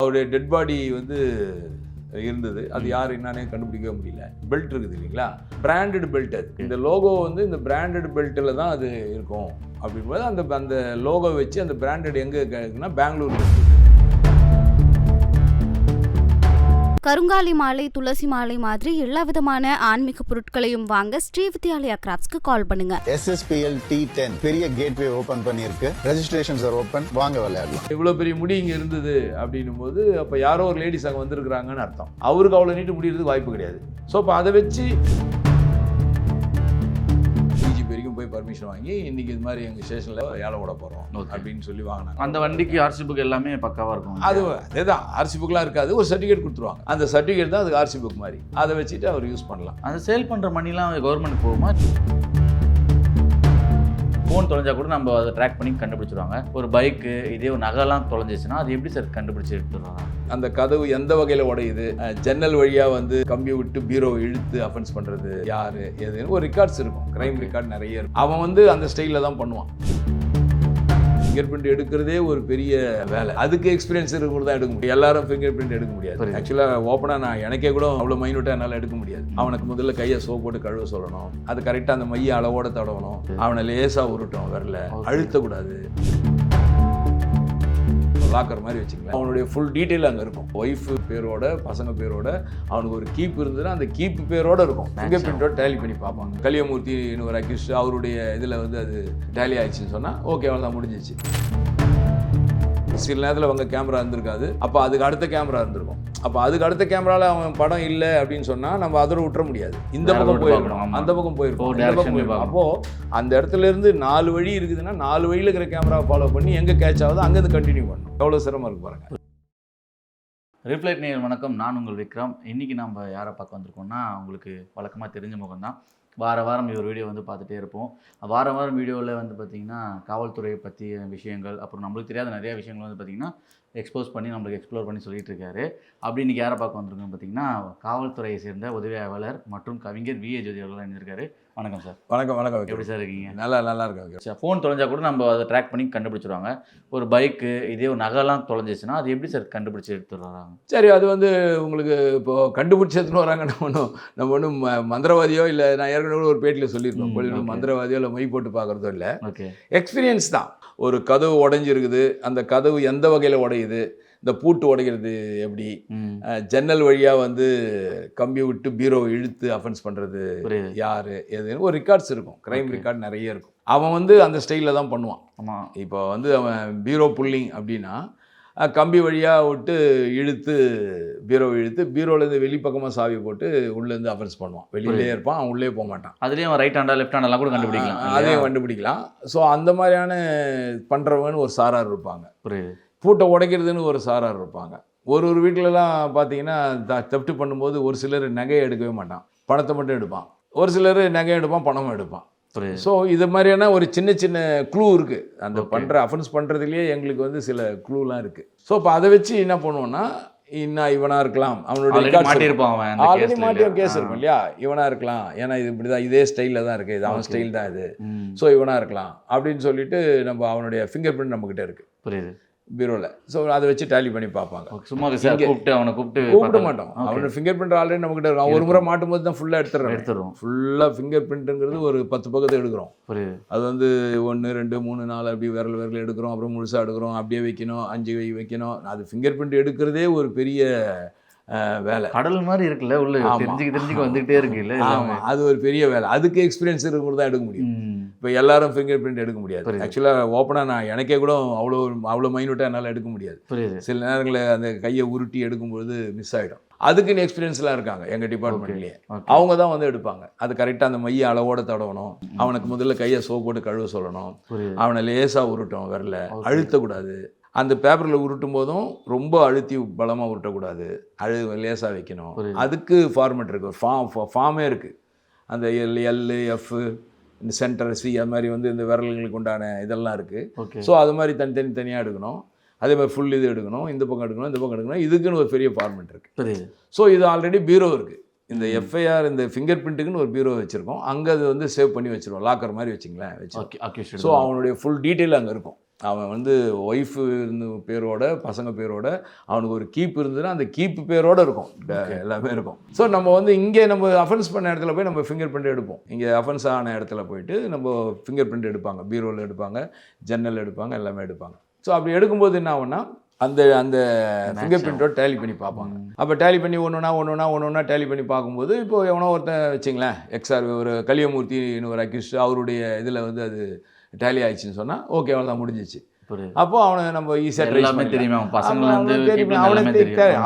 அவருடைய dead body வந்து இருந்தது. அது யார் என்னன்னே கண்டுபிடிக்கவே முடியல. பெல்ட் இருக்குது இல்லைங்களா, பிராண்டட் பெல்ட். அது இந்த லோகோ வந்து இந்த பிராண்டட் பெல்ட்டில் தான் அது இருக்கும் அப்படிங்கும்போது அந்த லோகோ வச்சு அந்த பிராண்டட் எங்கே இருக்குன்னா பெங்களூர். கருங்காலி மாலை, துளசி மாலை மாதிரி எல்லா விதமான ஆன்மீக பொருட்களையும் வாங்க ஸ்ரீ வித்யாலயா கிராஃப்ட்ஸ்க்கு கால் பண்ணுங்க. SSPL T10 பெரிய கேட்வே ஓபன் பண்ணிருக்கு. Registrations are open. வாங்க விளையாடலாம். இவ்வளவு பெரிய முடி இங்க இருந்தது அப்படின்னும் போது அப்ப யாரோ ஒரு லேடிஸ் அங்கே வந்திருக்கிறாங்கன்னு அர்த்தம். அவருக்கு அவ்வளவு நீட்டு முடியறதுக்கு வாய்ப்பு கிடையாது. ஸோ அப்போ அதை வச்சு டிஜிபி வரைக்கும் போய் பர்மிஷன் வாங்கி இன்னைக்கு இது மாதிரி எங்க ஸ்டேஷன்ல ஏழை விட போறோம் அப்படின்னு சொல்லி வாங்கினாங்க. அந்த வண்டிக்கு ஆர்சி புக் எல்லாமே பக்காவா இருக்கும். அதேதான், ஆர்சி புக்லாம் இருக்காது, ஒரு சர்டிஃபிகேட் கொடுத்துருவாங்க. அந்த சர்டிஃபிகேட் தான் அதுக்கு ஆர்சி புக் மாதிரி. அதை வச்சுட்டு அவர் யூஸ் பண்ணலாம். அந்த சேல் பண்ற மணிலாம் கவர்மெண்ட் போகுமா? ஃபோன் தொலைஞ்சா கூட நம்ம அதை ட்ராக் பண்ணி கண்டுபிடிச்சிருவாங்க. ஒரு பைக்கு இதே ஒரு நகைலாம் தொலைஞ்சிச்சுன்னா அது எப்படி சார் கண்டுபிடிச்சி எடுத்துடுறாங்க? அந்த கதவு எந்த வகையில் உடையுது, ஜன்னல் வழியாக வந்து கம்பி விட்டு பீரோ இழுத்து அஃபென்ஸ் பண்ணுறது யார் எதுன்னு ஒரு ரெக்கார்ட்ஸ் இருக்கும். கிரைம் ரெக்கார்ட் நிறைய இருக்கும். அவன் வந்து அந்த ஸ்டைலில் தான் பண்ணுவான். ஃபிங்கர் பிரிண்ட் எடுக்கிறதே ஒரு பெரிய வேலை. அதுக்கு எக்ஸ்பீரியன்ஸ் இருக்கிறது தான் எடுக்க முடியும். எல்லாரும் ஃபிங்கர் பிரிண்ட் எடுக்க முடியாது. ஆக்சுவலாக ஓப்பனாக நான் எனக்கே கூட அவ்வளோ மைனூட்டாக என்னால் எடுக்க முடியாது. அவனுக்கு முதல்ல கையை சோப் போட்டு கழுவ சொல்லணும். அது கரெக்டாக அந்த மைய அளவோட தடவணும். அவனை லேசாக உருட்டும், வரல அழுத்தக்கூடாது. லாக்கர் மாதிரி வச்சுக்கலாம். அவனுடைய ஃபுல் டீட்டெயில் அங்கே இருக்கும். ஒய்ஃபு பேரோட, பசங்க பேரோட, அவனுக்கு ஒரு கீப் இருந்ததுன்னா அந்த கீப் பேரோட இருக்கும். ஃபிங்கர் பிரிண்டோட டேலி பண்ணி பார்ப்பாங்க. கலியமூர்த்தி ஒரு அக்யூஸ்ட் அவருடைய இதில் வந்து அது டேலி ஆயிடுச்சுன்னு சொன்னால் ஓகே, அவள் தான் முடிஞ்சிச்சு. சில நேரத்தில் அவங்க கேமரா இருந்திருக்காது, அப்போ அதுக்கு அடுத்த கேமரா இருந்திருக்கும். அப்போ அதுக்கு அடுத்த கேமராவில் அவன் படம் இல்லை அப்படின்னு சொன்னால் நம்ம அதோட விட்டுற முடியாது. இந்த பக்கம் போயிருக்கணும், அந்த பக்கம் போயிருக்கோம். அப்போது அந்த இடத்துல இருந்து 4 வழி இருக்குதுன்னா 4 வழியில் இருக்கிற கேமராவை ஃபாலோ பண்ணி எங்கே கேட்ச் ஆகுதோ அங்கேருந்து கண்டினியூ பண்ணணும். எவ்வளோ சிரமம் இருக்கு பாருங்க. ரிப்ளைட் நேயர் வணக்கம், நான் உங்கள் விக்ரம். இன்றைக்கி நம்ம யாரை பார்க்க வந்திருக்கோம்னா உங்களுக்கு வழக்கமாக தெரிஞ்ச முகம் தான். வாரம் ஒரு வீடியோ வந்து பார்த்துட்டே இருப்போம். வாரம் வீடியோவில் வந்து பார்த்திங்கன்னா காவல்துறையை பற்றிய விஷயங்கள், அப்புறம் நம்மளுக்கு தெரியாத நிறையா விஷயங்கள் வந்து பார்த்திங்கன்னா எக்ஸ்போஸ் பண்ணி நம்மளுக்கு எக்ஸ்ப்ளோர் பண்ணி சொல்லிட்டு இருக்காரு. அப்படி இன்றைக்கி யாரை பார்க்க வந்திருக்கோன்னு பார்த்திங்கன்னா காவல்துறையை சேர்ந்த உதவி ஆய்வாளர் மற்றும் கவிஞர் VA ஜோதி அவர்கள் இருந்திருக்காரு. வணக்கம் சார். வணக்கம். எப்படி சார் இருக்கீங்க? நல்லா இருக்காங்க சார். ஃபோன் தொலைஞ்சா கூட நம்ம அதை ட்ராக் பண்ணி கண்டுபிடிச்சிருவாங்க. ஒரு பைக்கு இதே ஒரு நகைலாம் தொலைஞ்சிச்சுன்னா அது எப்படி சார் கண்டுபிடிச்சி எடுத்துடுறாங்க? சரி, அது வந்து உங்களுக்கு இப்போது கண்டுபிடிச்சி எடுத்துன்னு வராங்க. நம்ம ஒன்றும் மந்திரவாதியோ இல்லை, நான் ஏற்கனவே ஒரு பேட்டியில் சொல்லியிருக்கோம், மந்திரவாதியோ இல்லை மை போட்டு பார்க்குறதோ இல்லை. ஓகே, எக்ஸ்பீரியன்ஸ் தான். ஒரு கதவு உடைஞ்சிருக்குது, அந்த கதவு எந்த வகையில் உடையுது, இந்த பூட்டு உடைக்கிறது எப்படி, ஜன்னல் வழியாக வந்து கம்பி விட்டு பீரோ இழுத்து அஃபென்ஸ் பண்ணுறது யார் எதுன்னு ஒரு ரெக்கார்ட்ஸ் இருக்கும். கிரைம் ரெக்கார்ட் நிறைய இருக்கும். அவன் வந்து அந்த ஸ்டைலில் தான் பண்ணுவான். ஆமாம், இப்போ வந்து அவன் பீரோ புல்லிங் அப்படின்னா கம்பி வழியாக விட்டு இழுத்து பீரோலேருந்து வெளிப்பக்கமாக சாவி போட்டு உள்ளேருந்து அஃபென்ஸ் பண்ணுவான். வெளியிலே இருப்பான், அவன் உள்ளே போக மாட்டான். அதுலேயும் அவன் ரைட் ஹேண்டா லெஃப்ட் ஹேண்டெல்லாம் கூட கண்டுபிடிக்கலாம். அதையும் கண்டுபிடிக்கலாம். ஸோ அந்த மாதிரியான பண்ணுறவங்கன்னு ஒரு சாரார் இருப்பாங்க. புரியுது. பூட்டை உடைக்கிறதுன்னு ஒரு சாரார் இருப்பாங்க. ஒரு வீட்டிலலாம் பார்த்தீங்கன்னா தெஃப்ட் பண்ணும்போது ஒரு சிலர் நகையை எடுக்கவே மாட்டான், பணத்தை மட்டும் எடுப்பான். ஒரு சிலர் நகையை எடுப்பான், பணமும் எடுப்பான். ஸோ இது மாதிரியான ஒரு சின்ன க்ளூ இருக்குது. அந்த பண்ணுற அஃபென்ஸ் பண்ணுறதுலேயே எங்களுக்கு வந்து சில க்ளூலாம் இருக்குது. ஸோ இப்போ அதை வச்சு என்ன பண்ணுவோன்னா, இன்னும் இவனாக இருக்கலாம், அவனுடைய ஆல்ரெடி மாட்டிய கேஸ் இருக்கும் இல்லையா, இவனாக இருக்கலாம், ஏன்னா இது இப்படி தான், இதே ஸ்டைலில் தான் இருக்குது, இது அவன் ஸ்டைல் தான் இது, ஸோ இவனாக இருக்கலாம் அப்படின்னு சொல்லிட்டு நம்ம அவனுடைய ஃபிங்கர் பிரிண்ட் நம்மக்கிட்ட இருக்குது. புரியுது, பீரோவில். ஸோ அதை வச்சு டேலி பண்ணி பார்ப்பாங்க. சும்மா கூப்பிட மாட்டோம். அவனோட ஃபிங்கர் பிரிண்ட் ஆல்ரெடி நம்மக்கிட்ட இருக்கும். ஒரு முறை மாட்டும் போது தான் ஃபுல்லாக எடுத்துடுறோம். ஃபுல்லாக ஃபிங்கர் பிரிண்ட்டுங்கிறது ஒரு 10 பக்கத்தை எடுக்கிறோம். அது வந்து 1 2 3 4 அப்படி விரல் எடுக்கிறோம், அப்புறம் முழுசாக எடுக்கிறோம், அப்படியே வைக்கணும், 5 வைக்கணும். அது ஃபிங்கர் பிரிண்ட் எடுக்கிறதே ஒரு பெரிய வேலை. கடல் மாதிரி இருக்குல்ல, உள்ள தெரிஞ்சுக்க வந்துகிட்டே இருக்கு இல்லை. ஆமாம், அது ஒரு பெரிய வேலை. அதுக்கு எக்ஸ்பீரியன்ஸ் இருக்கிறது தான் எடுக்க முடியும். இப்போ எல்லாரும் ஃபிங்கர் பிரிண்ட் எடுக்க முடியாது. ஆக்சுவலாக ஓப்பனாக நான் எனக்கே கூட அவ்வளோ மைனூட்டாக என்னால் எடுக்க முடியாது. சில நேரங்களில் அந்த கையை உருட்டி எடுக்கும்போது மிஸ் ஆகிடும். அதுக்குன்னு எக்ஸ்பீரியன்ஸ்லாம் இருக்காங்க எங்கள் டிபார்ட்மெண்ட்லேயே. அவங்க தான் வந்து எடுப்பாங்க. அது கரெக்டாக அந்த மைய அளவோட தடவணும். அவனுக்கு முதல்ல கையை சோப் போட்டு கழுவ சொல்லணும். அவனை லேசாக உருட்டும், வரல அழுத்தக்கூடாது. அந்த பேப்பரில் உருட்டும் போதும் ரொம்ப அழுத்தி பலமாக உருட்டக்கூடாது, லேசாக வைக்கணும். அதுக்கு ஃபார்மெட் இருக்குது, ஃபார்மே இருக்குது. அந்த LF இந்த சென்டர் C அது மாதிரி வந்து இந்த விரல்களுக்கு உண்டான இதெல்லாம் இருக்குது. ஸோ அது மாதிரி தனியாக எடுக்கணும். அதே மாதிரி ஃபுல் இது எடுக்கணும், இந்த பக்கம் எடுக்கணும். இதுக்குன்னு ஒரு பெரிய ஃபார்மெட் இருக்குது. ஸோ இது ஆல்ரெடி பீரோ இருக்குது. இந்த FIR இந்த ஃபிங்கர் பிரிண்ட்டுக்குன்னு ஒரு பீரோ வச்சுருக்கோம். அங்கே அது வந்து சேவ் பண்ணி வச்சுருவோம், லாக்கர் மாதிரி வச்சுங்களேன் வச்சு. ஸோ அவனுடைய ஃபுல் டீட்டெயில் அங்கே இருக்கும். அவன் வந்து ஒய்ஃபு இருந்து பேரோட பசங்க பேரோட அவனுக்கு ஒரு கீப் இருந்ததுன்னா அந்த கீப் பேரோட இருக்கும் எல்லாமே இருக்கும். ஸோ நம்ம வந்து இங்கே நம்ம அஃபென்ஸ் பண்ண இடத்துல போய் நம்ம ஃபிங்கர் பிரிண்ட் எடுப்போம். இங்கே அஃபென்ஸ் ஆன இடத்துல போயிட்டு நம்ம ஃபிங்கர் பிரிண்ட் எடுப்பாங்க, பீரோவில் எடுப்பாங்க, ஜன்னல் எடுப்பாங்க, எல்லாமே எடுப்பாங்க. ஸோ அப்படி எடுக்கும்போது என்ன ஆகும்னா அந்த அந்த ஃபிங்கர் பிரிண்ட்டோட டேலி பண்ணி பார்ப்பாங்க. அப்போ டேலி பண்ணி ஒன்று டேலி பண்ணி பார்க்கும்போது இப்போ எவனோ ஒருத்தன் வச்சிங்களேன் எக்ஸ்ஆர் ஒரு கலியமூர்த்தின்னு ஒரு அக்யூஸ்ட் அவருடைய இதில் வந்து அது டேலி ஆயிடுச்சுன்னு சொன்னால் ஓகே அவ்வளோதான் முடிஞ்சிச்சு. அப்போ அவனை நம்ம ஈஸியாக எல்லாமே தெரியுமா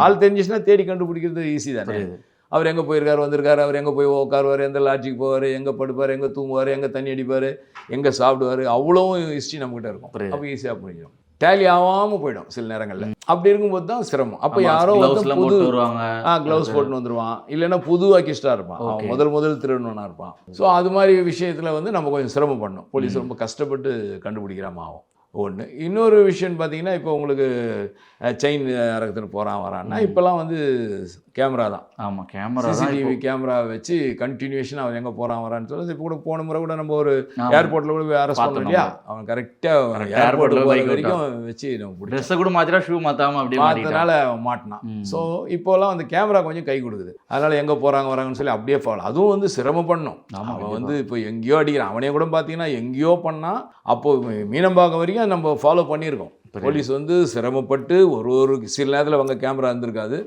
ஆள் தெரிஞ்சிச்சுன்னா தேடி கண்டுபிடிக்கிறது ஈஸி தானே. அவர் எங்கே போயிருக்காரு வந்திருக்காரு, அவர் எங்கே போய் உட்காருவார், எந்த லாட்ஜுக்கு போவார், எங்கே படுப்பார், எங்கே தூங்குவார், எங்கே தண்ணி அடிப்பார், எங்கே சாப்பிடுவார், அவ்வளோ ஹிஸ்ட்ரி நம்மகிட்ட இருக்கும். அப்போ ஈஸியாக புரிஞ்சிடும். டேலி ஆகாமல் போயிடும் சில நேரங்களில். அப்படி இருக்கும்போது தான் சிரமம். அப்போ யாரோ வந்து புது க்ளவுஸ் போட்டுன்னு வந்துடுவான், இல்லைன்னா புது அக்கிஸ்டாக இருப்பான், அவன் முதல் திருடணுன்னா இருப்பான். ஸோ அது மாதிரி விஷயத்தில் வந்து நம்ம கொஞ்சம் சிரமம் பண்ணணும். போலீஸ் ரொம்ப கஷ்டப்பட்டு கண்டுபிடிக்கிறாம ஆகும் ஒன்று. இன்னொரு விஷயம்னு பார்த்தீங்கன்னா இப்போ உங்களுக்கு செயின் இறக்கத்துன்னு வரான்னா இப்போல்லாம் வந்து கேமரா தான். ஆமாம், கேமரா சிசிடிவி கேமரா வச்சு கண்டினியூஷன் அவன் எங்கே வரான்னு சொல்லி இப்போ கூட போன முறை கூட நம்ம ஒரு ஏர்போர்ட்டில் கூட போய் அரெஸ்ட் பண்ணோம் இல்லையா, அவன் கரெக்டாக ஏர்போர்ட்டில் வரைக்கும் வச்சு நம்ம ட்ரெஸ்ஸை கூட மாற்றினா ஷூ மாற்றாமல் அப்படி மாற்றினால மாட்டினான். ஸோ இப்போல்லாம் அந்த கேமரா கொஞ்சம் கை கொடுக்குது. அதனால் எங்கே வராங்கன்னு சொல்லி அப்படியே ஃபாலோ. அதுவும் வந்து சிரமம் பண்ணும். அவன் வந்து இப்போ எங்கேயோ அடிக்கிறான், அவனே கூட பார்த்தீங்கன்னா எங்கேயோ பண்ணால் அப்போது மீனம்பாக்கம் வரைக்கும் நம்ம ஃபாலோ பண்ணியிருக்கோம். போலீஸ் வந்து சிரமப்பட்டு ஒரு சில நேரத்தில் அவங்க கேமரா இருந்திருக்காது,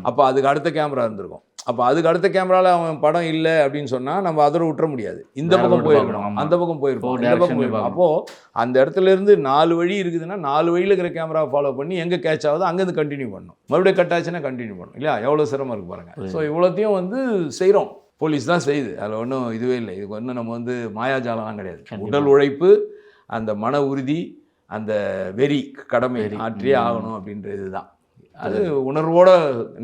அப்போ அதுக்கு அடுத்த கேமரா இருந்திருக்கும். அப்போ அதுக்கு அடுத்த கேமராவில் அவன் படம் இல்லை அப்படின்னு சொன்னால் நம்ம அதோட விட்டுற முடியாது. இந்த பக்கம் போயிருக்கணும், அந்த பக்கம் போயிருக்கோம், இந்த பக்கம் போயிருக்கோம். அப்போது அந்த இடத்துல இருந்து 4 வழி இருக்குதுன்னா 4 வழியில் இருக்கிற கேமராவை ஃபாலோ பண்ணி எங்கே கேட்ச் ஆகுதோ அங்கேருந்து கண்டினியூ பண்ணணும். மறுபடியும் கட் ஆச்சுன்னா கண்டினியூ பண்ணணும் இல்லையா, எவ்வளோ சிரமம் இருக்கு பாருங்கள். ஸோ இவ்வளோத்தையும் வந்து செய்கிறோம், போலீஸ் தான் செய்யுது. அதில் ஒன்றும் இதுவே இல்லை. இதுக்கு ஒன்றும் நம்ம வந்து மாயாஜாலம்லாம் கிடையாது. உடல் உழைப்பு, அந்த மன உறுதி, அந்த வெறி, கடமை ஆற்றியே ஆகணும் அப்படின்றது தான். அது உணர்வோடு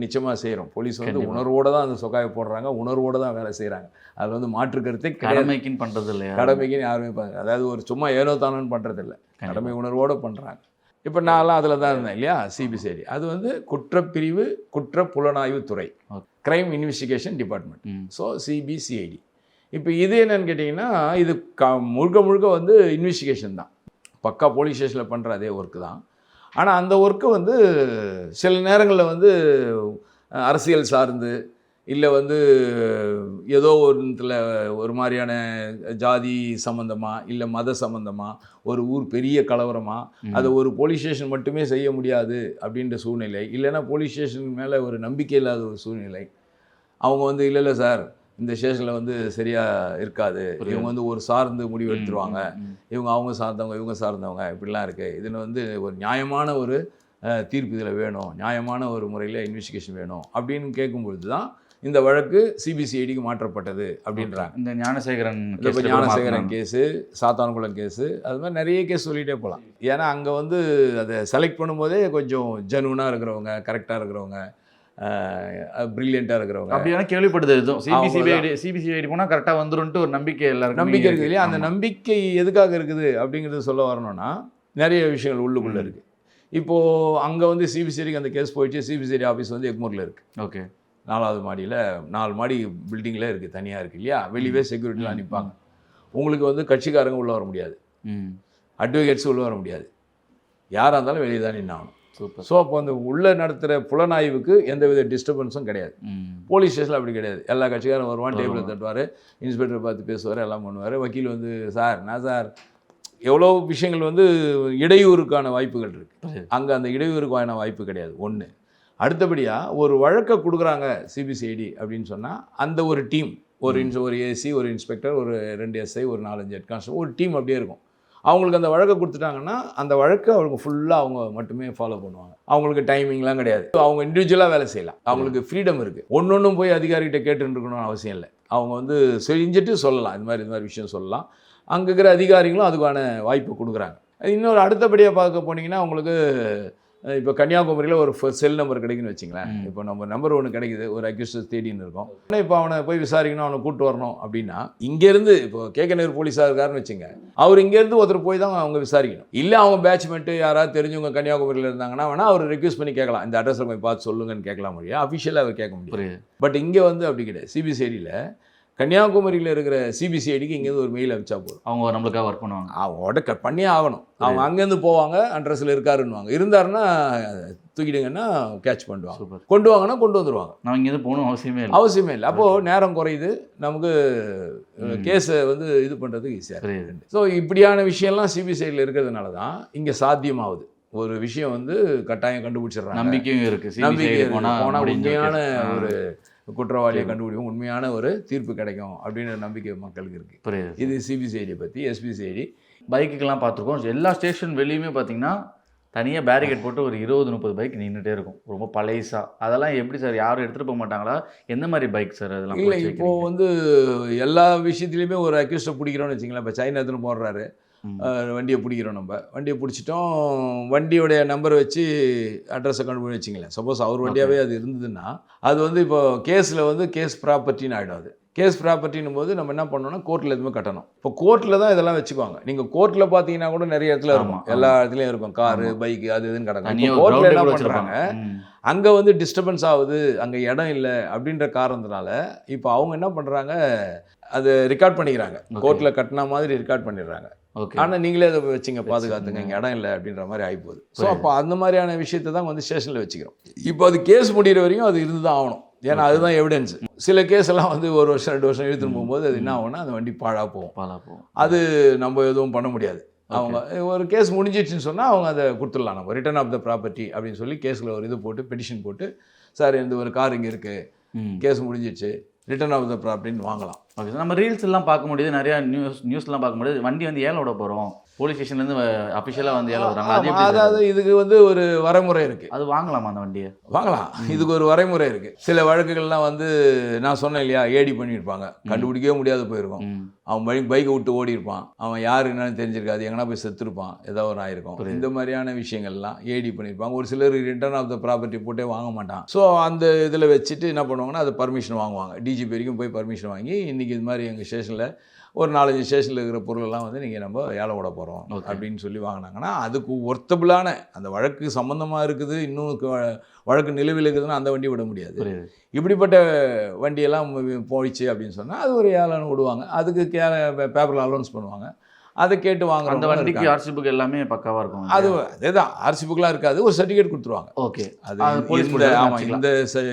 நிச்சயமாக செய்கிறோம். போலீஸ் வந்து உணர்வோடு தான் அந்த சொக்காயை போடுறாங்க, உணர்வோடு தான் வேலை செய்கிறாங்க. அதில் வந்து மாற்று கருத்தை கடமைக்குன்னு பண்ணுறது இல்லையா, கடமைக்குன்னு யாருமே அதாவது ஒரு சும்மா ஏனோ தானோன்னு பண்ணுறது இல்லை, கடமை உணர்வோடு பண்ணுறாங்க. இப்போ நான்லாம் அதில் தான் இருந்தேன் இல்லையா, சிபிசிஐடி. அது வந்து குற்றப்பிரிவு குற்ற புலனாய்வு துறை, crime investigation department. So CBCID. இப்போ இது என்னன்னு கேட்டிங்கன்னா இது முழுக்க வந்து இன்வெஸ்டிகேஷன் தான். பக்கா போலீஸ் ஸ்டேஷனில் பண்ணுற அதே ஒர்க்கு தான். ஆனால் அந்த ஒர்க்கு வந்து சில நேரங்களில் வந்து அரசியல் சார்ந்து இல்லை வந்து ஏதோ ஒன்றில் ஒரு மாதிரியான ஜாதி சம்மந்தமாக இல்லை மத சம்மந்தமாக ஒரு ஊர் பெரிய கலவரமாக அதை ஒரு போலீஸ் ஸ்டேஷன் மட்டுமே செய்ய முடியாது அப்படின்ற சூழ்நிலை, இல்லைன்னா போலீஸ் ஸ்டேஷன் மேலே ஒரு நம்பிக்கை இல்லாத ஒரு சூழ்நிலை. அவங்க வந்து இல்லை சார் இந்த ஸ்டேஷனில் வந்து சரியாக இருக்காது, இவங்க வந்து ஒரு சார்ந்து முடிவு எடுத்துருவாங்க, அவங்க சார்ந்தவங்க இவங்க சார்ந்தவங்க இப்படிலாம் இருக்குது, இதில் வந்து ஒரு நியாயமான ஒரு தீர்ப்பு இதில் வேணும், நியாயமான ஒரு முறையில் இன்வெஸ்டிகேஷன் வேணும் அப்படின்னு கேட்கும்பொழுது தான் இந்த வழக்கு சிபிசிஐடிக்கு மாற்றப்பட்டது அப்படின்றாங்க. இந்த ஞானசேகரன் கேஸு, சாத்தான்குளம் கேஸு, அது மாதிரி நிறைய கேஸ் சொல்லிகிட்டே போகலாம். ஏன்னா அங்கே வந்து அதை செலக்ட் பண்ணும்போதே கொஞ்சம் ஜெனுவனாக இருக்கிறவங்க, கரெக்டாக இருக்கிறவங்க, பிரில்லியண்ட்டாக இருக்கிறவங்க அப்படியான கேள்விப்படுது. எதுவும் சிபிசிஐடி போனால் கரெக்டாக வந்துருன்ட்டு ஒரு நம்பிக்கை எல்லாருக்கும் நம்பிக்கை இருக்குது இல்லையா. அந்த நம்பிக்கை எதுக்காக இருக்குது அப்படிங்கிறது சொல்ல வரணும்னா நிறைய விஷயங்கள் உள்ளுக்குள்ளே இருக்குது. இப்போது அங்கே வந்து சிபிசிஐடிக்கு அந்த கேஸ் போயிடுச்சு. சிபிசிஐடி ஆஃபீஸ் வந்து எக்மூரில் இருக்குது. ஓகே, 4வது மாடியில் 4 மாடி பில்டிங்கில் இருக்குது, தனியாக இருக்குது இல்லையா. வெளியே செக்யூரிட்டிலாம் நிற்பாங்க. உங்களுக்கு வந்து கட்சிக்காரங்க உள்ளே வர முடியாது, அட்வொகேட்ஸ் உள்ளே வர முடியாது, யாராக இருந்தாலும் வெளியே தான் நின்னாகணும். ஸோ அப்போ அந்த உள்ளே நடத்துகிற புலனாய்வுக்கு எந்தவித டிஸ்டர்பன்ஸும் கிடையாது. போலீஸ் ஸ்டேஷனில் அப்படி கிடையாது. எல்லா கட்சிக்காரும் வருவான், டேபிளில் தட்டுவார், இன்ஸ்பெக்டர் பார்த்து பேசுவார், எல்லாம் பண்ணுவார். வக்கீல் வந்து சார் நான் சார் எவ்வளோ விஷயங்கள் வந்து இடையூறுக்கான வாய்ப்புகள் இருக்குது. அங்கே அந்த இடையூறுக்கான வாய்ப்பு கிடையாது. ஒன்று. அடுத்தபடியாக ஒரு வழக்கை கொடுக்குறாங்க சிபிசிஐடி அப்படின்னு சொன்னால் அந்த ஒரு டீம், ஒரு ஏசி, ஒரு இன்ஸ்பெக்டர், ஒரு 2 எஸ்ஐ, ஒரு 4-5 ஹெட் கான்ஸ்டபிள், ஒரு டீம் அப்படியே இருக்கும். அவங்களுக்கு அந்த வழக்கை கொடுத்துட்டாங்கன்னா அந்த வழக்கை அவங்க ஃபுல்லாக அவங்க மட்டுமே ஃபாலோ பண்ணுவாங்க. அவங்களுக்கு டைமிங்லாம் கிடையாது. அவங்க இண்டிவிஜுவலாக வேலை செய்யலாம், அவங்களுக்கு ஃப்ரீடம் இருக்குது. ஒன்றும் போய் அதிகாரிகிட்ட கேட்டுன்னு இருக்கணும்னு அவசியம் இல்லை. அவங்க வந்து செஞ்சுட்டு சொல்லலாம், இது மாதிரி விஷயம் சொல்லலாம். அங்கே இருக்கிற அதிகாரிகளும் அதுக்கான வாய்ப்பு கொடுக்குறாங்க. இன்னொரு அடுத்தபடியாக பார்க்க போனீங்கன்னா உங்களுக்கு இப்போ கன்னியாகுமரியில் ஒரு செல் நம்பர் கிடைக்குன்னு வச்சிங்களேன். இப்போ நம்ம நம்பர் ஒன்று கிடைக்குது, ஒரு அக்யூஸ்ட் தேடின்னு இருக்கோம். இப்போ அவனை போய் விசாரிக்கணும், அவனை கூப்பிட்டு வரணும் அப்படின்னா இங்கேருந்து இப்போ கேகனூர் போலீஸாக இருக்காருன்னு வச்சுங்க, அவர் இங்கேருந்து ஒருத்தர் போய் தான் அவங்க விசாரிக்கணும். இல்லை அவங்க பேட்ச்மெண்ட்டு யாராவது தெரிஞ்சவங்க கன்னியாகுமரியில் இருந்தாங்கன்னா வேணால் அவர் ரெக்யூஸ்ட் பண்ணி கேட்கலாம், இந்த அட்ரஸில் போய் பார்த்து சொல்லுங்கன்னு கேட்கலாம் முடியும், அஃபிஷியலாக அவர் கேட்க முடியும். பட் இங்கே வந்து அப்படி கிடையாது. சிபிசிஐடியில் கன்னியாகுமரியில் இருக்கிற சிபிசிஐடிக்கு இங்கேருந்து ஒரு மெயில் அனுப்பிச்சா போதும், அவங்க நம்மளுக்காக ஒர்க் பண்ணுவாங்க. அவங்களோட கட் பண்ணியே ஆகணும். அவங்க அங்கேருந்து போவாங்க, அட்ரஸில் இருக்காருன்னுவாங்க, இருந்தாருன்னா தூக்கிடுங்கன்னா கேட்ச் பண்ணுவாங்க, சூப்பர். கொண்டு வாங்கன்னா கொண்டு வந்துடுவாங்க. நான் இங்கேருந்து போகணும் அவசியமே இல்லை. அப்போது நேரம் குறையுது, நமக்கு கேஸை வந்து இது பண்ணுறதுக்கு ஈஸியாக புரியுது. இருக்குது. ஸோ இப்படியான விஷயம்லாம் சிபிசிஐடியில் இருக்கிறதுனால தான் இங்கே சாத்தியமாகுது. ஒரு விஷயம் வந்து கட்டாயம் கண்டுபிடிச்சிடுறாங்க, நம்பிக்கையும் இருக்குது. நம்பிக்கை போனால் முடிஞ்ச உண்மையான case. ஒரு குற்றவாளியை கண்டுபிடிக்கும், உண்மையான ஒரு தீர்ப்பு கிடைக்கும் அப்படின்ற நம்பிக்கை மக்களுக்கு இருக்குது. புரியுது. இது சிபிசிஐடி பற்றி. எஸ்பிசிஐடி பைக்குக்கெல்லாம் பார்த்துருக்கோம். எல்லா ஸ்டேஷன் வெளியுமே பார்த்தீங்கன்னா தனியாக பேரிகேட் போட்டு ஒரு 20-30 பைக் நின்றுட்டே இருக்கும், ரொம்ப பழைசா. அதெல்லாம் எப்படி சார், யாரும் எடுத்துகிட்டு போக மாட்டாங்களா? எந்த மாதிரி பைக் சார் அதெல்லாம்? இல்லை, இப்போது வந்து எல்லா விஷயத்துலையுமே ஒரு அக்யூஸ்டை பிடிக்கிறோன்னு வச்சிங்களேன். இப்போ சைனா எடுத்துன்னு போடுறாரு, வண்டியை பிடிக்கிறோம், நம்ம வண்டியை பிடிச்சிட்டோம், வண்டியோடைய நம்பரை வச்சு அட்ரஸை கண்டுபிடி வச்சிங்களேன். சப்போஸ் அவர் வண்டியாகவே அது இருந்ததுன்னா அது வந்து இப்போ கேஸில் வந்து கேஸ் ப்ராப்பர்ட்டின்னு ஆகிடும். அது கேஸ் ப்ராப்பர்ட்டின்னும் போது நம்ம என்ன பண்ணோம்னா கோர்ட்டில் எதுவுமே கட்டணும். இப்போ கோர்ட்டில் தான் இதெல்லாம் வச்சுக்குவாங்க. நீங்கள் கோர்ட்டில் பார்த்தீங்கன்னா கூட நிறைய இடத்துல இருக்கும், எல்லா இடத்துலையும் இருக்கும், காரு பைக்கு அது இதுன்னு கிடக்கும். கோர்ட்டில் என்ன பண்ணுறாங்க, அங்கே வந்து டிஸ்டர்பன்ஸ் ஆகுது, அங்கே இடம் இல்லை அப்படின்ற காரணத்தினால இப்போ அவங்க என்ன பண்ணுறாங்க, அதை ரெக்கார்ட் பண்ணிக்கிறாங்க, கோர்ட்டில் கட்டின மாதிரி ரெக்கார்ட் பண்ணிடுறாங்க. ஆனால் நீங்களே அதை வச்சுங்க, பாதுகாத்துங்க, இங்கே இடம் இல்லை அப்படின்ற மாதிரி ஆகிப்போகுது. ஸோ அப்போ அந்த மாதிரியான விஷயத்தை தான் வந்து ஸ்டேஷனில் வச்சுக்கிறோம். இப்போ அது கேஸ் முடிகிற வரைக்கும் அது இருந்து தான் ஆகணும், ஏன்னா அதுதான் எவிடன்ஸ். சில கேஸ் எல்லாம் வந்து 1 வருஷம் 2 வருஷம் இழுத்துன்னு போகும்போது அது என்ன ஆகும்னா அந்த வண்டி பாழாக போகும். அது நம்ம எதுவும் பண்ண முடியாது. அவங்க ஒரு கேஸ் முடிஞ்சிடுச்சுன்னு சொன்னால் அவங்க அதை கொடுத்துடலாம், நம்ம ரிட்டர்ன் ஆஃப் த ப்ராப்பர்ட்டி அப்படின்னு சொல்லி கேஸில் ஒரு இது போட்டு பெட்டிஷன் போட்டு, சார் இந்த ஒரு கார் இங்கே இருக்குது, கேஸ் முடிஞ்சிடுச்சு, ரிட்டர்ன் ஆஃப் த ப்ராப்பர்ட்டின்னு வாங்கலாம். Okay sir. நம்ம ரீல்ஸ் எல்லாம் பார்க்க முடியுது, நிறையா நியூஸ்லாம் பார்க்க முடியுது, வண்டி வந்து ஏலம் விட போகிறோம், போலீஸ் ஸ்டேஷன்லேருந்து அஃபிஷியலாக வந்து ஏலம் விடுறாங்க. அதாவது இதுக்கு வந்து ஒரு வரைமுறை இருக்குது. அது வாங்கலாமா அந்த வண்டியை? வாங்கலாம், இதுக்கு ஒரு வரைமுறை இருக்குது. சில வழக்குகள்லாம் வந்து நான் சொன்னேன் இல்லையா, ஏடி பண்ணியிருப்பாங்க, கண்டுபிடிக்கவே முடியாது போயிருக்கும். அவன் பைக்கை விட்டு ஓடி இருப்பான், அவன் யார் என்னன்னு தெரிஞ்சிருக்காது, எங்கன்னா போய் செத்துருப்பான், ஏதோ ஒரு ஆயிருக்கும். இந்த மாதிரியான விஷயங்கள்லாம் ஏடி பண்ணியிருப்பாங்க. ஒரு சிலர் ரிட்டர்ன் ஆஃப் த ப்ராப்பர்ட்டி போட்டே வாங்க மாட்டான். ஸோ அந்த இதில் வச்சுட்டு என்ன பண்ணுவாங்கன்னா அது பர்மிஷன் வாங்குவாங்க, டிஜிபி வரைக்கும் போய் பர்மிஷன் வாங்கி, இன்றைக்கி இது மாதிரி எங்கள் ஸ்டேஷனில் ஒரு 4-5 ஸ்டேஷனில் இருக்கிற பொருளெல்லாம் வந்து நீங்கள் நம்ம ஏலம் விட போகிறோம் அப்படின்னு சொல்லி வாங்கினாங்கன்னா அதுக்கு ஒர்த்தபிளான அந்த வழக்கு சம்மந்தமாக இருக்குது, இன்னும் வழக்கு நிலுவையில் இருக்குதுன்னா அந்த வண்டி விட முடியாது. இப்படிப்பட்ட வண்டியெல்லாம் போயிடுச்சு அப்படின்னு சொன்னால் அது ஒரு ஏலம் விடுவாங்க, அதுக்கு பேப்பரில் அலௌன்ஸ் பண்ணுவாங்க, அதை கேட்டு வாங்குறோம். அந்த வண்டிக்கு ஆர்சி புக் எல்லாமே பக்காவாக இருக்கும். அதேதான், ஆர்சி புக்லாம் இருக்காது, ஒரு சர்டிஃபிகேட் கொடுத்துருவாங்க. ஓகே,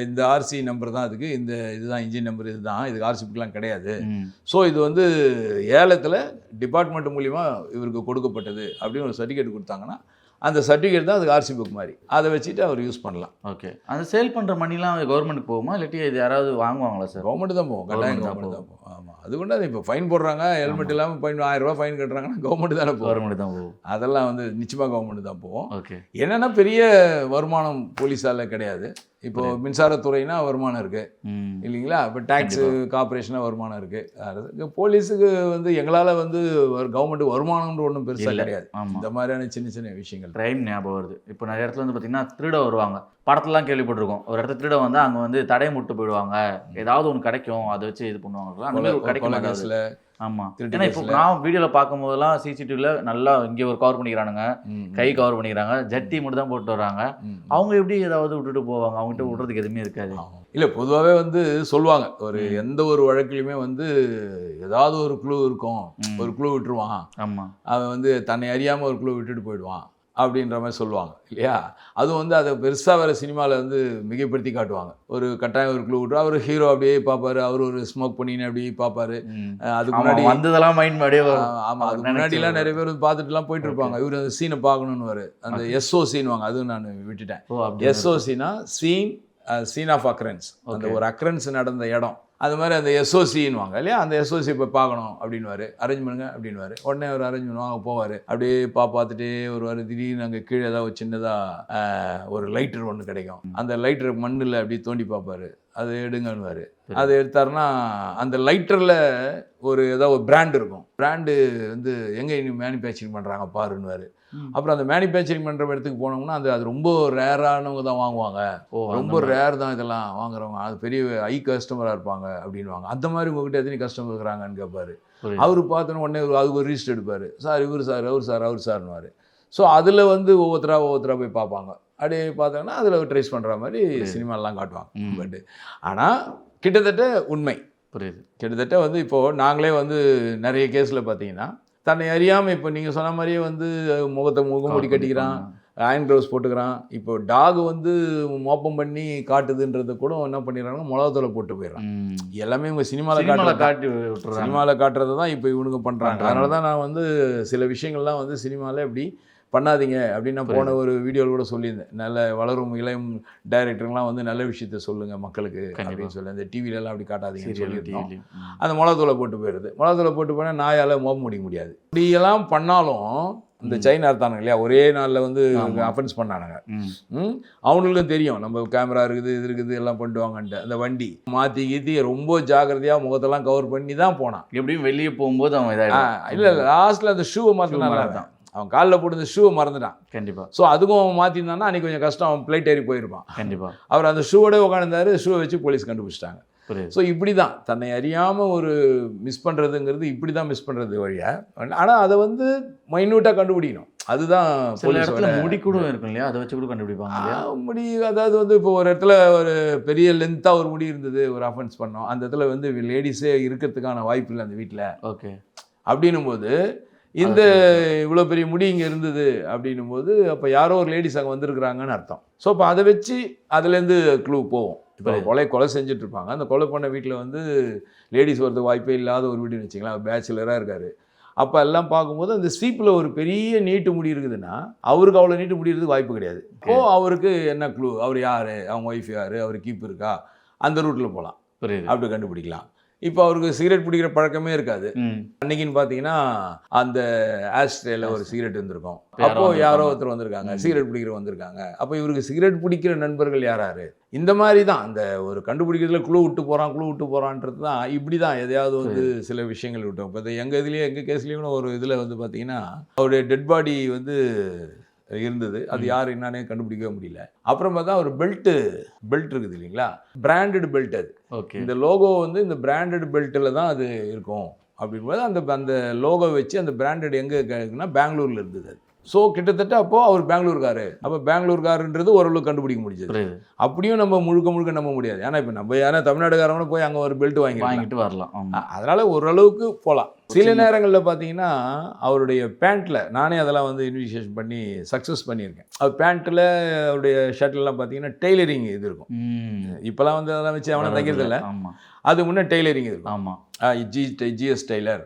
இந்த ஆர்சி நம்பர் தான் அதுக்கு, இந்த இதுதான் இன்ஜின் நம்பர், இதுதான், இதுக்கு ஆர்சி புக்லாம் கிடையாது. ஸோ இது வந்து ஏலத்தில் டிபார்ட்மெண்ட் மூலிமா இவருக்கு கொடுக்கப்பட்டது அப்படின்னு ஒரு சர்டிஃபிகேட் கொடுத்தாங்கன்னா அந்த சர்டிஃபிகேட் தான் அதுக்கு ஆர்சி புக் மாதிரி, அதை வச்சுட்டு அவர் யூஸ் பண்ணலாம். ஓகே, அந்த சேல் பண்ணுற மணிலாம் கவர்மெண்ட்டுக்கு போகுமா, இல்லாட்டி இது யாராவது வாங்குவாங்களா சார்? கவர்மெண்ட் தான் போகும், கட்டாயம் கவர்மெண்ட் தான் போகும். ஆமாம், அது கொண்டு இப்போ ஃபைன் போடுறாங்க, ஹெல்மெட் இல்லாமல் ஃபைன் 1000 ரூபா ஃபைன் கட்டுறாங்கன்னா கவர்மெண்ட் தானே போகும். கவர்மெண்ட் தான் போகும், அதெல்லாம் வந்து நிச்சயமாக கவர்மெண்ட் தான் போகும். ஓகே, என்னென்னா பெரிய வருமானம் போலீஸால் கிடையாது. இப்போ மின்சாரத்துறைனா வருமானம் இருக்குது இல்லைங்களா, இப்போ டேக்ஸு கார்பரேஷனாக வருமானம் இருக்குது. போலீஸுக்கு வந்து எங்களால் வந்து கவர்மெண்ட் வருமானம்ன்ற ஒன்றும் பெருசாக கிடையாது. இந்த மாதிரியான சின்ன சின்ன விஷயங்கள். ட்ரைம் ஞாபகம் வருது. இப்போ நிறைய இடத்துல வந்து பார்த்திங்கன்னா திருட வருவாங்க, படத்துலலாம் கேள்விப்பட்டிருக்கோம். ஒரு இடத்துல திருட வந்து அங்கே வந்து தடை முட்டு போயிடுவாங்க, ஏதாவது ஒன்று கிடைக்கும் அதை வச்சு இது பண்ணுவாங்க, அந்த மாதிரி கிடைக்கும். ஆமாம், ஏன்னா இப்போ நான் வீடியோவில் பார்க்கும்போதெல்லாம் சிசிடிவியில் நல்லா இங்கே ஒரு கவர் பண்ணிக்கிறானுங்க, கை கவர் பண்ணிக்கிறாங்க, ஜட்டி மட்டும் தான் போட்டு வர்றாங்க. அவங்க எப்படி ஏதாவது விட்டுட்டு போவாங்க, அவங்ககிட்ட விட்றதுக்கு எதுவுமே இருக்காது. இல்லை, பொதுவாகவே வந்து சொல்லுவாங்க, ஒரு எந்த ஒரு வழக்குலையுமே வந்து ஏதாவது ஒரு க்ளூ இருக்கும், ஒரு க்ளூ விட்டுருவான், ஆமாம், அவன் வந்து தன்னை அறியாமல் ஒரு க்ளூ விட்டுட்டு போயிடுவான் அப்படின்ற மாதிரி சொல்லுவாங்க இல்லையா. அதுவும் வந்து அதை பெருசாக வேறு சினிமாவில் வந்து மிகைப்படுத்தி காட்டுவாங்க. ஒரு கட்டாயம் ஒரு க்ளூ விட்டு அவர் ஹீரோ அப்படியே பார்ப்பாரு, அவர் ஒரு ஸ்மோக் பண்ணின்னு அப்படியே பார்ப்பாரு. அதுக்கு முன்னாடி வந்ததெல்லாம் மைண்ட் மாதிரியே. ஆமாம், அதுக்கு முன்னாடிலாம் நிறைய பேர் வந்து பார்த்துட்டுலாம் போயிட்டு இருப்பாங்க. இவர் அந்த சீனை பார்க்கணுன்னு அந்த எஸ்ஓசின்னுவாங்க, அதுவும் நான் விட்டுட்டேன். எஸ்ஓசினா சீன் ஆஃப் அக்ரன்ஸ், அந்த ஒரு அக்ரன்ஸ் நடந்த இடம், அது மாதிரி அந்த எஸ்ஓசின்னுவாங்க இல்லையா, அந்த எஸ்ஓசி இப்போ பார்க்கணும் அப்படின்வாரு, அரேஞ்ச் பண்ணுங்க அப்படின்வாரு. உடனே அவர் அரேஞ்ச் பண்ணுவாங்க, போவார், அப்படியே பார்த்துட்டே வருவார். திடீர்னு அங்கே கீழே ஏதாவது ஒரு சின்னதாக ஒரு லைட்டர் ஒன்று கிடைக்கும், அந்த லைட்டர் மண்ணில் அப்படியே தோண்டி பார்ப்பாரு, அதை எடுங்கன்னுவார். அதை எடுத்தாருன்னா அந்த லைட்டரில் ஏதாவது ஒரு பிராண்டு இருக்கும், பிராண்டு வந்து எங்கே இன்னும் மேனுஃபேக்சரிங் பண்ணுறாங்க பாருன்னுவார். அப்புறம் அந்த மேனுஃபேக்சரிங் பண்ணுற இடத்துக்கு போனோம்னா அது ரொம்ப ரேரானவங்க தான் வாங்குவாங்க, ரொம்ப ரேர் தான் இதெல்லாம் வாங்குறவங்க, அது பெரிய ஹை கஸ்டமராக இருப்பாங்க அப்படின்வாங்க. அந்த மாதிரி உங்ககிட்ட எத்தனை கஸ்டமர் இருக்கிறாங்கன்னு கேட்பாரு. அவர் பார்த்தோன்னா உடனே அதுக்கு ஒரு ரிஜிஸ்டர் எடுப்பார், சார் இவர் சார், அவர் சார்னுவார். ஸோ அதில் வந்து ஒவ்வொருத்தராக போய் பார்ப்பாங்க. அப்படியே பார்த்தாங்கன்னா அதில் ட்ரேஸ் பண்ணுற மாதிரி சினிமாலாம் காட்டுவாங்க. பட் ஆனால் கிட்டத்தட்ட உண்மை புரியுது. கிட்டத்தட்ட வந்து இப்போது நாங்களே வந்து நிறைய கேஸில் பார்த்தீங்கன்னா தன்னை அறியாமல் இப்போ நீங்கள் சொன்ன மாதிரியே வந்து முகமூடி கட்டிக்கிறான், அயன் க்ளவுஸ் போட்டுக்கிறான். இப்போ டாக் வந்து மோப்பம் பண்ணி காட்டுதுன்றது கூட என்ன பண்ணிடுறாங்கன்னா மிளகாத்தூளை போட்டு போயிடுறான். எல்லாமே இவங்க சினிமாவில் காட்டி விட்டுறாங்க. சினிமாவில் காட்டுறது தான் இப்போ இவனுங்க பண்ணுறாங்க. அதனால தான் நான் வந்து சில விஷயங்கள்லாம் வந்து சினிமாவில் எப்படி பண்ணாதீங்க அப்படின்னு நான் போன ஒரு வீடியோவில் கூட சொல்லியிருந்தேன். நல்ல வளரும் இளையும் டைரக்டர்லாம் வந்து நல்ல விஷயத்த சொல்லுங்கள் மக்களுக்கு அப்படின்னு சொல்லி அந்த டிவிலெலாம் அப்படி காட்டாதீங்கன்னு சொல்லியிருந்தோம். அந்த மிளகாத்தூளை போட்டு போயிடுது. மிளகாத்தூளை போட்டு போனால் நாயால் மோப்ப முடியாது. இப்படியெல்லாம் பண்ணாலும் இந்த சைனா இருந்தானுங்க இல்லையா, ஒரே நாளில் வந்து அஃபென்ஸ் பண்ணானுங்க. அவங்களுக்கும் தெரியும் நம்ம கேமரா இருக்குது, இது இருக்குது, எல்லாம் பண்ணுவாங்கன்ட்டு. அந்த வண்டி மாற்றி கீத்தி ரொம்ப ஜாக்கிரதையாக முகத்தெல்லாம் கவர் பண்ணி தான் போனான். எப்படியும் வெளியே போகும்போது அவன் இல்லை லாஸ்ட்டில் அந்த ஷூவை மாற்றினா தான் அவன் காலில் போட்டு ஷூவை மறந்துட்டான். கண்டிப்பாக. ஸோ அதுக்கும் அவன் மாற்றிருந்தான்னா அன்றைக்கி கொஞ்சம் கஷ்டம், அவன் ஃப்ளைட் ஏறி போயிருப்பான். கண்டிப்பாக. அவர் அந்த ஷூவோட உட்காந்துருந்தாரு, ஷூவை வச்சு போலீஸ் கண்டுபிடிச்சிட்டாங்க. ஸோ இப்படி தான் தன்னை அறியாமல் ஒரு மிஸ் பண்ணுறதுங்கிறது இப்படி தான் மிஸ் பண்ணுறது வழியாக. ஆனால் அதை வந்து மைன்யூட்டாக கண்டுபிடிக்கணும். அதுதான் போலீஸோட முடி கூட இருக்கும் இல்லையா, அதை வச்சு கூட கண்டுபிடிப்பாங்க. முடி அதாவது வந்து இப்போ ஒரு இடத்துல ஒரு பெரிய லென்த்தாக ஒரு முடி இருந்தது, ஒரு அஃபென்ஸ் பண்ணோம், அந்த இடத்துல வந்து லேடிஸே இருக்கிறதுக்கான வாய்ப்பு இல்லை அந்த வீட்டில். ஓகே. அப்படின்னும் போது இந்த இவ்வளோ பெரிய முடி இங்கே இருந்தது அப்படின்னும் போது அப்போ யாரோ ஒரு லேடிஸ் அங்கே வந்திருக்கிறாங்கன்னு அர்த்தம். ஸோ அப்போ அதை வச்சு அதுலேருந்து க்ளூ போவோம். இப்போ கொலை செஞ்சுட்டு இருப்பாங்க. அந்த கொலை பண்ண வீட்டில் வந்து லேடிஸ் வரதுக்கு வாய்ப்பே இல்லாத ஒரு வீடுன்னு வச்சிங்களேன், அவர் பேச்சுலராக இருக்கார். அப்போ எல்லாம் பார்க்கும்போது அந்த ஸ்வீப்பில் ஒரு பெரிய நீட்டு முடி இருக்குதுன்னா அவருக்கு அவ்வளோ நீட்டு முடி இருக்கிறதுக்கு வாய்ப்பு கிடையாது. இப்போது அவருக்கு என்ன க்ளூ, அவர் யார், அவங்க ஒய்ஃப் யார், அவர் கீப் இருக்கா, அந்த ரூட்டில் போகலாம், அப்படி கண்டுபிடிக்கலாம். இப்போ அவருக்கு சிகரெட் பிடிக்கிற பழக்கமே இருக்காது. அன்னைக்குன்னு பார்த்தீங்கன்னா அந்த ஆஸ்ட்ரேல ஒரு சிகரெட் இருந்திருக்கும். அப்போது யாரோ ஒருத்தர் வந்திருக்காங்க, சிகரெட் பிடிக்கிற வந்திருக்காங்க. அப்போ இவருக்கு சிகரெட் பிடிக்கிற நண்பர்கள் யாராரு, இந்த மாதிரி தான் அந்த ஒரு கண்டுபிடிக்கிறதுல க்ளூ விட்டு போகிறான்றது தான். இப்படி தான் எதையாவது வந்து சில விஷயங்கள் விட்டோம். இப்போ எங்கள் கேஸ்லேயும் ஒரு இதில் வந்து பார்த்தீங்கன்னா அவருடைய டெட் பாடி வந்து இருந்தது. அது யார் என்னன்னே கண்டுபிடிக்கவே முடியல. அப்புறம் பார்த்தா ஒரு பெல்ட் இருக்குது இல்லைங்களா, பிராண்டட் பெல்ட். அது இந்த லோகோ வந்து இந்த பிராண்டட் பெல்ட்டில் தான் அது இருக்கும் அப்படின்போது அந்த லோகோ வச்சு அந்த பிராண்டட் எங்கே இருக்குன்னா பெங்களூரில் இருந்தது அது. ஸோ கிட்டத்தட்ட அப்போது அவர் பெங்களூர்காரு. அப்போ பெங்களூர்காருன்றது ஓரளவுக்கு கண்டுபிடிக்க முடிஞ்சது. அப்படியும் நம்ம முழுக்க நம்ப முடியாது. ஏன்னா இப்போ நம்ம யாரா தமிழ்நாடுக்காரவங்க போய் அங்கே ஒரு பெல்ட் வாங்கிட்டு வரலாம். அதனால் ஓரளவுக்கு போகலாம். சில நேரங்களில் பார்த்தீங்கன்னா அவருடைய பேண்ட்டில் நானே அதெல்லாம் வந்து இன்வெஸ்டிகேஷன் பண்ணி சக்ஸஸ் பண்ணியிருக்கேன். அவர் பேண்ட்டில் அவருடைய ஷர்ட்லாம் பார்த்தீங்கன்னா டெய்லரிங் இது இருக்கும். இப்போலாம் வந்து அதெல்லாம் வச்சு அவனை தைக்கிறது இல்லை, அது முன்னே டெய்லரிங் இருக்கும். ஆமாம், GS tailor,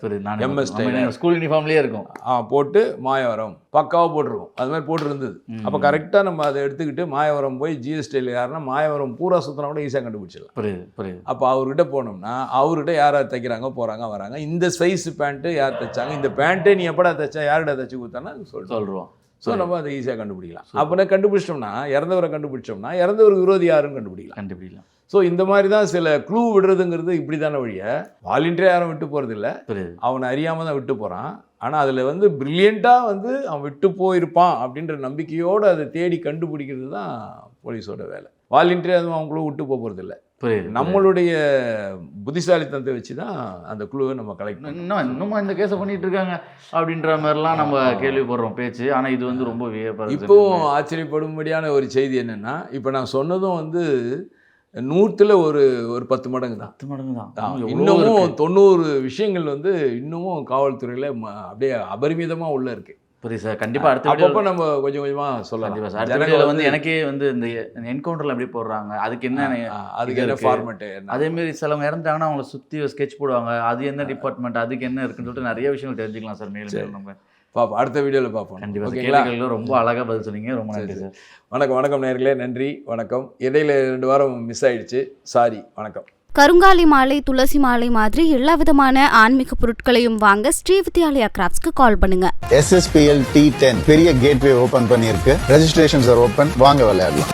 MS tailor, school யூனிஃபார்ம்லேயே இருக்கும். போட்டு மாயவரம் பக்காவாக போட்டிருக்கும். அது மாதிரி போட்டுருந்தது. அப்போ கரெக்டாக நம்ம அதை எடுத்துக்கிட்டு மாயவரம் போய் ஜிஎஸ் டெய்லர் யாருன்னா மாயவரம் பூரா சுற்றினா கூட ஈஸியாக கண்டுபிடிச்சிடலாம். புரியுது. அப்போ அவர்கிட்ட போனோம்னா அவர்கிட்ட யார் தைக்கிறாங்க, போகிறாங்க, வராங்க, இந்த சைஸ் பேண்ட்டு யார் தைச்சாங்க, இந்த பேண்ட்டே நீ எப்படா தைச்சா, யார்கிட்ட தைச்சி கொடுத்தானா சொல்கிறோம். ஸோ நம்ம அதை ஈஸியாக கண்டுபிடிக்கலாம். அப்போ கண்டுபிடிச்சிட்டோம்னா இறந்தவருக்கு விரோதி யாருன்னு கண்டுபிடிக்கலாம். ஸோ இந்த மாதிரி தான் சில க்ளூ விடுறதுங்கிறது இப்படி தானே வழிய வாலண்டியராக யாரும் விட்டு போகிறதில்ல, அவனை அறியாமல் தான் விட்டு போகிறான். ஆனால் அதில் வந்து ப்ரில்லியண்ட்டாக வந்து அவன் விட்டு போயிருப்பான் அப்படின்ற நம்பிக்கையோடு அதை தேடி கண்டுபிடிக்கிறது தான் போலீஸோட வேலை. வாலண்டியராக அதுவும் அவங்க க்ளூ விட்டு போகிறதில்ல. நம்மளுடைய புத்திசாலித்தனத்தை வச்சு தான் அந்த குழுவை நம்ம கலெக்ட் பண்ணோம். இன்னும் இந்த கேஸை பண்ணிட்டு இருக்காங்க அப்படின்ற மாதிரிலாம் நம்ம கேள்விப்படுறோம் பேச்சு. ஆனால் இது வந்து ரொம்ப வியப்பாக. இப்போவும் ஆச்சரியப்படும்படியான ஒரு செய்தி என்னென்னா, இப்போ நான் சொன்னதும் வந்து 100ல் ஒரு 10 மடங்கு தான். 10 மடங்கு தான். இன்னமும் 90 விஷயங்கள் வந்து இன்னமும் காவல்துறையில் அப்படியே அபரிமிதமாக உள்ள இருக்குது. புரியுது சார். கண்டிப்பாக அடுத்த நம்ம கொஞ்சம் கொஞ்சமாக சொல்லலாம் சார். அடுத்த வந்து எனக்கே வந்து இந்த என்கவுண்டரில் எப்படி போடுறாங்க, அதுக்கு என்ன ஃபார்மேட்டு, அதேமாரி சிலவங்க இறந்துட்டாங்கன்னா அவங்கள சுற்றி ஸ்கெட்ச் போடுவாங்க, அது என்ன டிபார்ட்மெண்ட், அதுக்கு என்ன இருக்குன்னு சொல்லிட்டு நிறைய விஷயங்கள் தெரிஞ்சுக்கலாம் சார். மேலும் நம்ம பார்ப்போம், அடுத்த வீடியோவில் பார்ப்போம். கண்டிப்பாக கேள்விகளும் ரொம்ப அழகாக பதில் சொன்னீங்க. ரொம்ப நன்றி சார். வணக்கம் நேயர்களே, நன்றி, வணக்கம். இடையில 2 வாரம் மிஸ் ஆயிடுச்சு, சாரி, வணக்கம். கருங்காலி மாலை, துளசி மாலை மாதிரி எல்லா விதமான ஆன்மீக பொருட்களையும் வாங்க ஸ்ரீவித்யாலயா கிராஃப்ட்ஸ்க்கு கால் பண்ணுங்க. SSPL T10 பெரிய கேட்வே ஓபன் பண்ணியிருக்கு. ரெஜிஸ்ட்ரேஷன்ஸ் ஆர் ஓபன், வாங்க விளையாடலாம்.